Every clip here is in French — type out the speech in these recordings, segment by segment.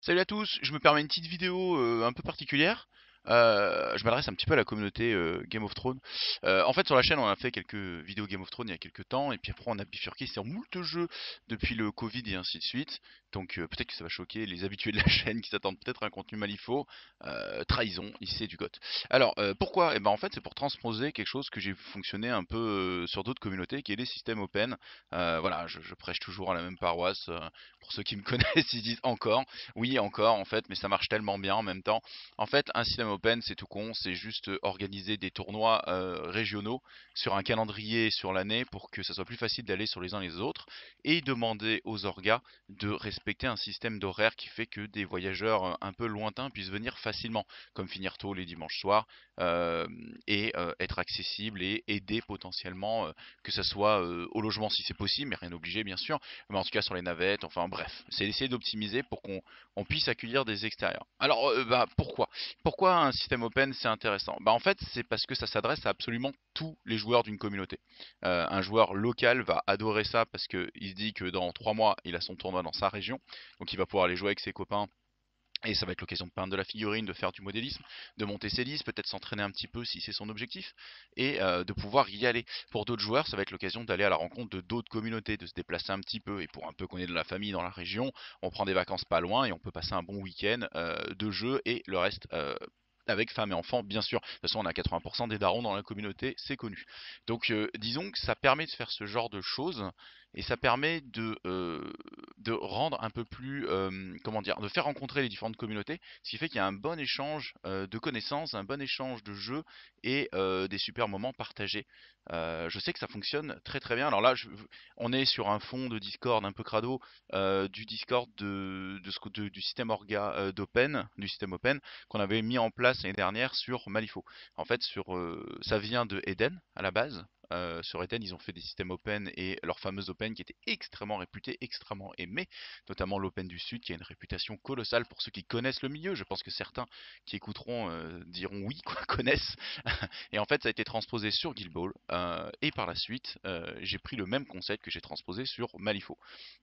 Salut à tous, je me permets une petite vidéo un peu particulière. Je m'adresse un petit peu à la communauté Game of Thrones. En fait, sur la chaîne, on a fait quelques vidéos Game of Thrones il y a quelques temps, et puis après, on a bifurqué sur moult jeux depuis le Covid et ainsi de suite. Donc, peut-être que ça va choquer les habitués de la chaîne qui s'attendent peut-être à un contenu malifaux. Trahison, ici c'est du GOT. Alors, pourquoi? Eh ben, en fait, c'est pour transposer quelque chose que j'ai vu fonctionner un peu sur d'autres communautés, qui est les systèmes open. Voilà, je prêche toujours à la même paroisse. Pour ceux qui me connaissent, ils disent encore. Oui, encore en fait, mais ça marche tellement bien en même temps. En fait, un système open, c'est tout con, c'est juste organiser des tournois régionaux sur un calendrier sur l'année pour que ça soit plus facile d'aller sur les uns les autres et demander aux orgas de respecter un système d'horaire qui fait que des voyageurs un peu lointains puissent venir facilement, comme finir tôt les dimanches soirs euh, et être accessible et aider potentiellement que ça soit au logement si c'est possible, mais rien obligé bien sûr, mais en tout cas sur les navettes, enfin bref, c'est essayer d'optimiser pour qu'on puisse accueillir des extérieurs. Alors, pourquoi? Pourquoi un système open c'est intéressant? En fait, c'est parce que ça s'adresse à absolument tous les joueurs d'une communauté. Un joueur local va adorer ça parce qu'il se dit que dans 3 mois, il a son tournoi dans sa région, donc il va pouvoir aller jouer avec ses copains et ça va être l'occasion de peindre de la figurine, de faire du modélisme, de monter ses listes, peut-être s'entraîner un petit peu si c'est son objectif, et de pouvoir y aller. Pour d'autres joueurs, ça va être l'occasion d'aller à la rencontre de d'autres communautés, de se déplacer un petit peu. Et pour un peu qu'on ait de la famille dans la région, on prend des vacances pas loin et on peut passer un bon week-end de jeu et le reste avec femmes et enfants, bien sûr. De toute façon, on a 80% des darons dans la communauté, c'est connu. Donc, disons que ça permet de faire ce genre de choses et ça permet de rendre un peu plus, comment dire, de faire rencontrer les différentes communautés, ce qui fait qu'il y a un bon échange de connaissances, un bon échange de jeux et des super moments partagés. Je sais que ça fonctionne très très bien. Alors là, on est sur un fond de Discord un peu crado, du Discord du système orga d'Open, du système Open qu'on avait mis en place l'année dernière sur Malifaux. En fait, ça vient de Eden à la base. Sur Eden, ils ont fait des systèmes open et leur fameuse open qui était extrêmement réputée, extrêmement aimée, notamment l'Open du Sud qui a une réputation colossale pour ceux qui connaissent le milieu. Je pense que certains qui écouteront diront oui, quoi, connaissent. Et en fait, ça a été transposé sur Guild Ball et par la suite, j'ai pris le même concept que j'ai transposé sur Malifaux.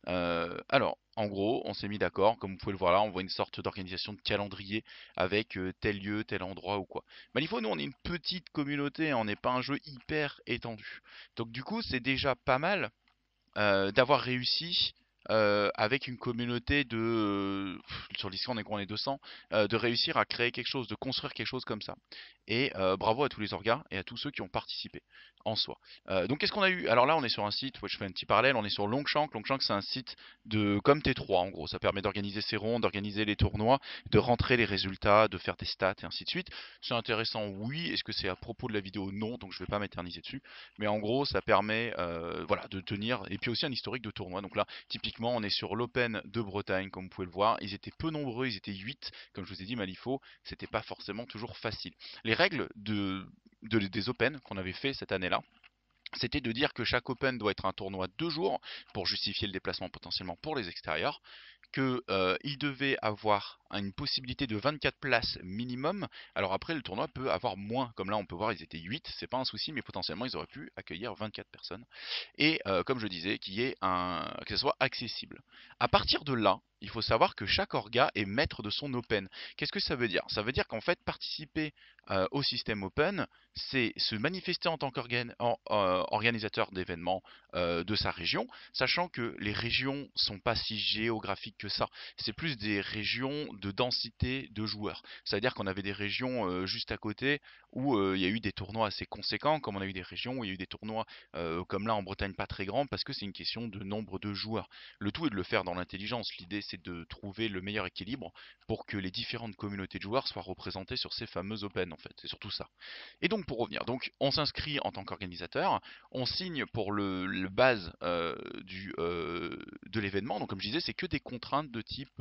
Alors, en gros, on s'est mis d'accord, comme vous pouvez le voir là, on voit une sorte d'organisation de calendrier avec tel lieu, tel endroit ou quoi. Malifaux, nous, on est une petite communauté, hein, on n'est pas un jeu hyper étendu. Donc du coup, c'est déjà pas mal d'avoir réussi avec une communauté sur Discord on est quoi, on est 200, de réussir à créer quelque chose, de construire quelque chose comme ça. Et bravo à tous les orgas et à tous ceux qui ont participé en soi. Donc qu'est-ce qu'on a eu? Alors là on est sur un site, ouais, je fais un petit parallèle, on est sur Longshank. Longshank c'est un site de comme T3 en gros, ça permet d'organiser ses rondes, d'organiser les tournois, de rentrer les résultats, de faire des stats et ainsi de suite. C'est intéressant, oui. Est-ce que c'est à propos de la vidéo? Non, donc je vais pas m'éterniser dessus. Mais en gros, ça permet voilà, de tenir, et puis aussi un historique de tournoi. Donc là, typiquement, on est sur l'Open de Bretagne, comme vous pouvez le voir. Ils étaient peu nombreux, ils étaient 8, comme je vous ai dit, Malifaux. C'était pas forcément toujours facile. Les règles des Open qu'on avait fait cette année-là, c'était de dire que chaque Open doit être un tournoi de 2 jours pour justifier le déplacement potentiellement pour les extérieurs, qu'il devait avoir une possibilité de 24 places minimum. Alors après, le tournoi peut avoir moins, comme là on peut voir, ils étaient 8, c'est pas un souci, mais potentiellement ils auraient pu accueillir 24 personnes. Et comme je disais, que ce soit accessible. À partir de là, il faut savoir que chaque orga est maître de son open. Qu'est-ce que ça veut dire? Ça veut dire qu'en fait, participer au système open, c'est se manifester en tant qu'organisateur d'événements de sa région, sachant que les régions sont pas si géographiques que ça. C'est plus des régions de densité de joueurs. C'est-à-dire qu'on avait des régions juste à côté où il y a eu des tournois assez conséquents, comme on a eu des régions où il y a eu des tournois comme là en Bretagne pas très grands, parce que c'est une question de nombre de joueurs. Le tout est de le faire dans l'intelligence. L'idée c'est de trouver le meilleur équilibre pour que les différentes communautés de joueurs soient représentées sur ces fameux Open en fait. C'est surtout ça. Et donc pour revenir, donc on s'inscrit en tant qu'organisateur, on signe pour le base de l'événement. Donc comme je disais, c'est que des contraintes de type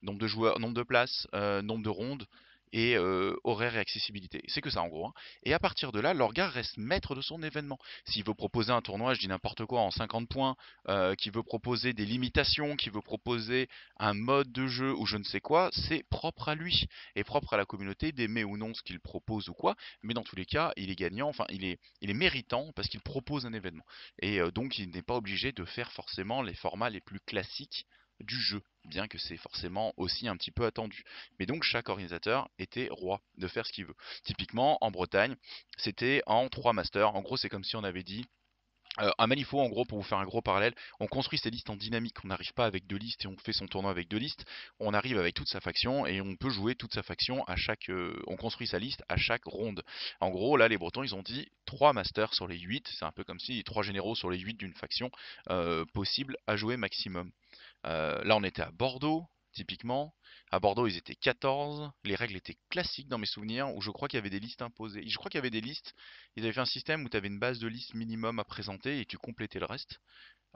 nombre de joueurs, nombre de places, nombre de rondes et horaire et accessibilité. C'est que ça en gros, hein. Et à partir de là, l'orga reste maître de son événement. S'il veut proposer un tournoi, je dis n'importe quoi, en 50 points, qui veut proposer des limitations, qui veut proposer un mode de jeu ou je ne sais quoi, c'est propre à lui et propre à la communauté d'aimer ou non ce qu'il propose ou quoi, mais dans tous les cas, il est gagnant, enfin il est méritant parce qu'il propose un événement. Et donc il n'est pas obligé de faire forcément les formats les plus classiques du jeu, bien que c'est forcément aussi un petit peu attendu. Mais donc chaque organisateur était roi de faire ce qu'il veut. Typiquement, en Bretagne, c'était en 3 masters. En gros, c'est comme si on avait dit un Malifaux, en gros, pour vous faire un gros parallèle, on construit ses listes en dynamique. On n'arrive pas avec deux listes et on fait son tournoi avec deux listes. On arrive avec toute sa faction et on peut jouer toute sa faction à chaque. On construit sa liste à chaque ronde. En gros, là, les Bretons, ils ont dit 3 masters sur les 8. C'est un peu comme si 3 généraux sur les 8 d'une faction possible à jouer maximum. Là, on était à Bordeaux, typiquement. À Bordeaux, ils étaient 14. Les règles étaient classiques dans mes souvenirs, où je crois qu'il y avait des listes imposées. Je crois qu'il y avait des listes. Ils avaient fait un système où tu avais une base de liste minimum à présenter et tu complétais le reste.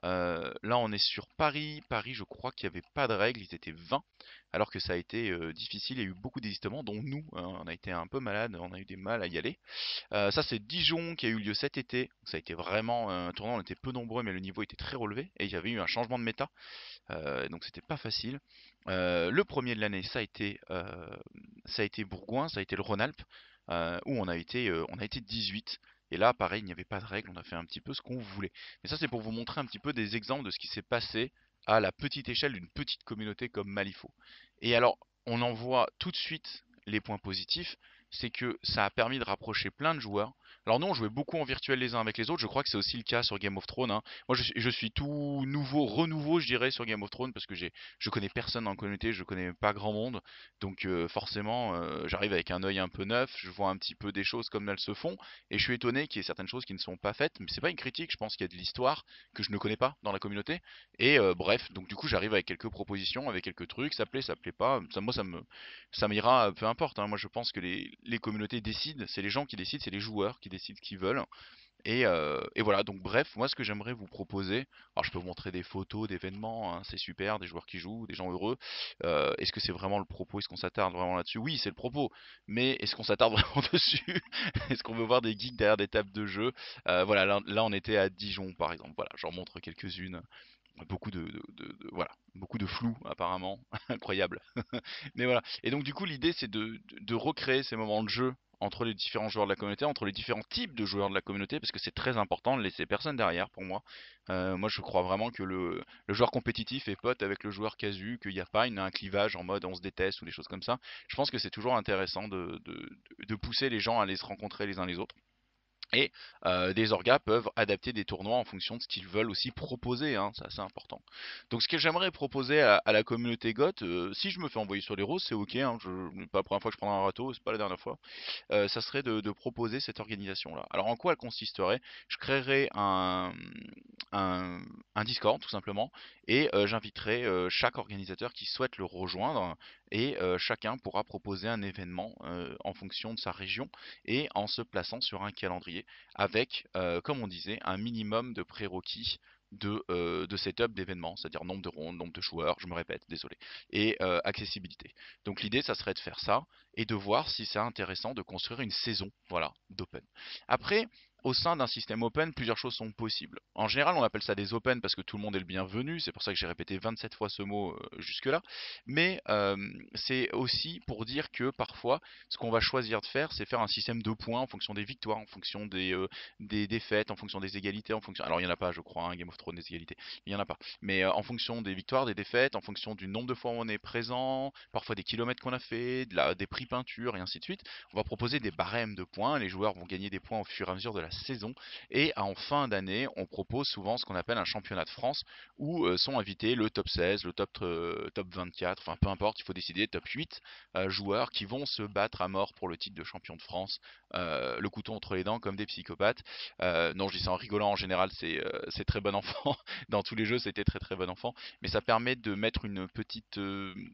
Là, on est sur Paris. Paris, je crois qu'il n'y avait pas de règles, ils étaient 20, alors que ça a été difficile. Il y a eu beaucoup d'hésistements, dont nous. On a été un peu malades, on a eu des mal à y aller. Ça, c'est Dijon qui a eu lieu cet été. Ça a été vraiment un tournoi, on était peu nombreux, mais le niveau était très relevé. Et il y avait eu un changement de méta. Donc c'était pas facile. Le premier de l'année, ça a été Bourgoin, ça a été le Rhône-Alpes, où on a été 18. Et là, pareil, il n'y avait pas de règles, on a fait un petit peu ce qu'on voulait. Mais ça, c'est pour vous montrer un petit peu des exemples de ce qui s'est passé à la petite échelle d'une petite communauté comme Malifaux. Et alors, on en voit tout de suite les points positifs, c'est que ça a permis de rapprocher plein de joueurs. Alors nous, on jouait beaucoup en virtuel les uns avec les autres, je crois que c'est aussi le cas sur Game of Thrones, hein. Moi, je suis tout nouveau, renouveau, je dirais, sur Game of Thrones parce que je connais personne dans la communauté, je connais pas grand monde. Donc forcément, j'arrive avec un œil un peu neuf, je vois un petit peu des choses comme elles se font, et je suis étonné qu'il y ait certaines choses qui ne sont pas faites. Mais c'est pas une critique, je pense qu'il y a de l'histoire que je ne connais pas dans la communauté. Et bref, donc du coup, j'arrive avec quelques propositions, avec quelques trucs, ça plaît pas. Moi, ça m'ira, peu importe, hein. Moi, je pense que les communautés décident, c'est les gens qui décident, c'est les joueurs qui décident ce qu'ils veulent. Et voilà, donc bref, moi ce que j'aimerais vous proposer, alors je peux vous montrer des photos d'événements, hein, c'est super, des joueurs qui jouent, des gens heureux. Est-ce que c'est vraiment le propos? Est-ce qu'on s'attarde vraiment là-dessus? Oui, c'est le propos, mais est-ce qu'on s'attarde vraiment dessus? Est-ce qu'on veut voir des geeks derrière des tables de jeu? Voilà, là on était à Dijon par exemple, voilà, j'en montre quelques-unes. Beaucoup voilà, beaucoup de flou apparemment, incroyable. Mais voilà. Et donc du coup l'idée c'est de recréer ces moments de jeu entre les différents joueurs de la communauté, entre les différents types de joueurs de la communauté, parce que c'est très important de laisser personne derrière pour moi. Moi je crois vraiment que le joueur compétitif est pote avec le joueur casu, qu'il n'y a pas un clivage en mode on se déteste ou des choses comme ça. Je pense que c'est toujours intéressant de pousser les gens à aller se rencontrer les uns les autres. Et des orgas peuvent adapter des tournois en fonction de ce qu'ils veulent aussi proposer, hein, c'est assez important. Donc ce que j'aimerais proposer à la communauté GOT, si je me fais envoyer sur les roses, c'est ok, hein, pas la première fois que je prends un râteau, c'est pas la dernière fois, ça serait de proposer cette organisation-là. Alors en quoi elle consisterait? Je créerai un, un Discord tout simplement, et j'inviterai chaque organisateur qui souhaite le rejoindre, et chacun pourra proposer un événement en fonction de sa région et en se plaçant sur un calendrier avec, comme on disait, un minimum de prérequis de setup d'événements, c'est-à-dire nombre de rondes, nombre de joueurs, je me répète, désolé, et accessibilité. Donc l'idée, ça serait de faire ça et de voir si c'est intéressant de construire une saison, voilà, d'open. Après, au sein d'un système open, plusieurs choses sont possibles. En général, on appelle ça des open parce que tout le monde est le bienvenu, c'est pour ça que j'ai répété 27 fois ce mot jusque-là, mais c'est aussi pour dire que parfois, ce qu'on va choisir de faire, c'est faire un système de points en fonction des victoires, en fonction des défaites, en fonction des égalités, en fonction. Alors il y en a pas, je crois, un Game of Thrones des égalités, il y en a pas. Mais en fonction des victoires, des défaites, en fonction du nombre de fois où on est présent, parfois des kilomètres qu'on a fait, des prix peinture et ainsi de suite, on va proposer des barèmes de points. Les joueurs vont gagner des points au fur et à mesure de la saison. Et en fin d'année, on propose souvent ce qu'on appelle un championnat de France où sont invités le top 16, le top 24, enfin peu importe, il faut décider, top 8 joueurs qui vont se battre à mort pour le titre de champion de France, le couteau entre les dents comme des psychopathes. Non, je dis ça en rigolant, en général c'est très bon enfant. Dans tous les jeux c'était très très bon enfant, mais ça permet de mettre une petite,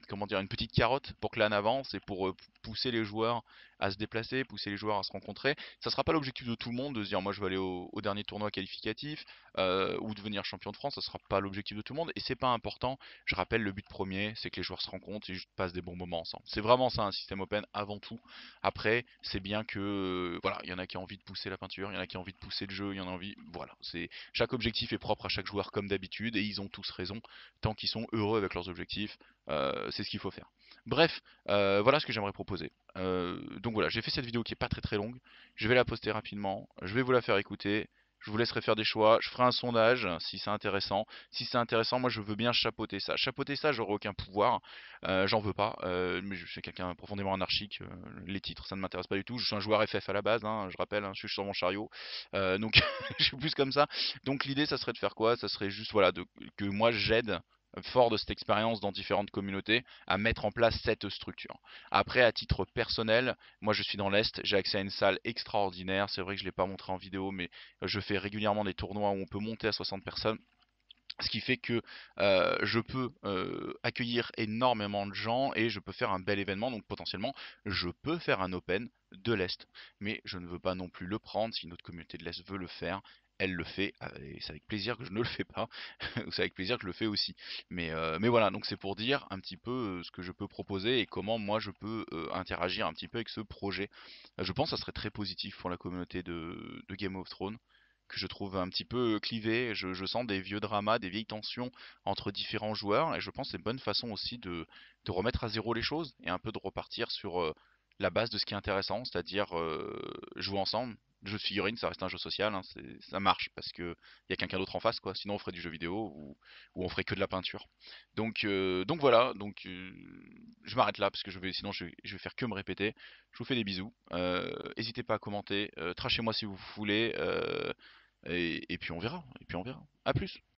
comment dire, une petite carotte pour que l'âne avance et pour pousser les joueurs à se déplacer, pousser les joueurs à se rencontrer. Ça sera pas l'objectif de tout le monde de se dire moi je vais aller au dernier tournoi qualificatif ou devenir champion de France, ça sera pas l'objectif de tout le monde et c'est pas important. Je rappelle, le but premier, c'est que les joueurs se rencontrent et juste passent des bons moments ensemble. C'est vraiment ça un système open avant tout. Après, c'est bien que voilà, il y en a qui ont envie de pousser la peinture, il y en a qui ont envie de pousser le jeu, il y en a envie, voilà, c'est chaque objectif est propre à chaque joueur comme d'habitude et ils ont tous raison tant qu'ils sont heureux avec leurs objectifs, c'est ce qu'il faut faire. Bref, voilà ce que j'aimerais proposer. Donc voilà, j'ai fait cette vidéo qui est pas très très longue. Je vais la poster rapidement, je vais vous la faire écouter. Je vous laisserai faire des choix. Je ferai un sondage si c'est intéressant. Si c'est intéressant, moi je veux bien chapeauter ça. Chapeauter ça, j'aurai aucun pouvoir. J'en veux pas. Mais je suis quelqu'un profondément anarchique. Les titres, ça ne m'intéresse pas du tout. Je suis un joueur FF à la base, hein, je rappelle, hein, je suis sur mon chariot. Donc je suis plus comme ça. Donc l'idée, ça serait de faire quoi? Ça serait juste voilà, que moi j'aide, fort de cette expérience dans différentes communautés, à mettre en place cette structure. Après, à titre personnel, moi je suis dans l'Est, j'ai accès à une salle extraordinaire. C'est vrai que je ne l'ai pas montré en vidéo, mais je fais régulièrement des tournois où on peut monter à 60 personnes. Ce qui fait que je peux accueillir énormément de gens et je peux faire un bel événement. Donc potentiellement, je peux faire un open de l'Est. Mais je ne veux pas non plus le prendre. Si une autre communauté de l'Est veut le faire, elle le fait. Et c'est avec plaisir que je ne le fais pas. Ou c'est avec plaisir que je le fais aussi. Mais voilà, donc c'est pour dire un petit peu ce que je peux proposer et comment moi je peux interagir un petit peu avec ce projet. Je pense que ça serait très positif pour la communauté de Game of Thrones, que je trouve un petit peu clivé. Je sens des vieux dramas, des vieilles tensions entre différents joueurs, et je pense que c'est une bonne façon aussi de remettre à zéro les choses et un peu de repartir sur la base de ce qui est intéressant, c'est-à-dire jouer ensemble. Le jeu de figurines, ça reste un jeu social, hein, ça marche parce que y a quelqu'un d'autre en face, quoi. Sinon, on ferait du jeu vidéo ou on ferait que de la peinture. Donc voilà. Je m'arrête là parce que sinon je vais faire que me répéter. Je vous fais des bisous. N'hésitez pas à commenter, trachez-moi si vous voulez. Et puis on verra. Et puis on verra. À plus.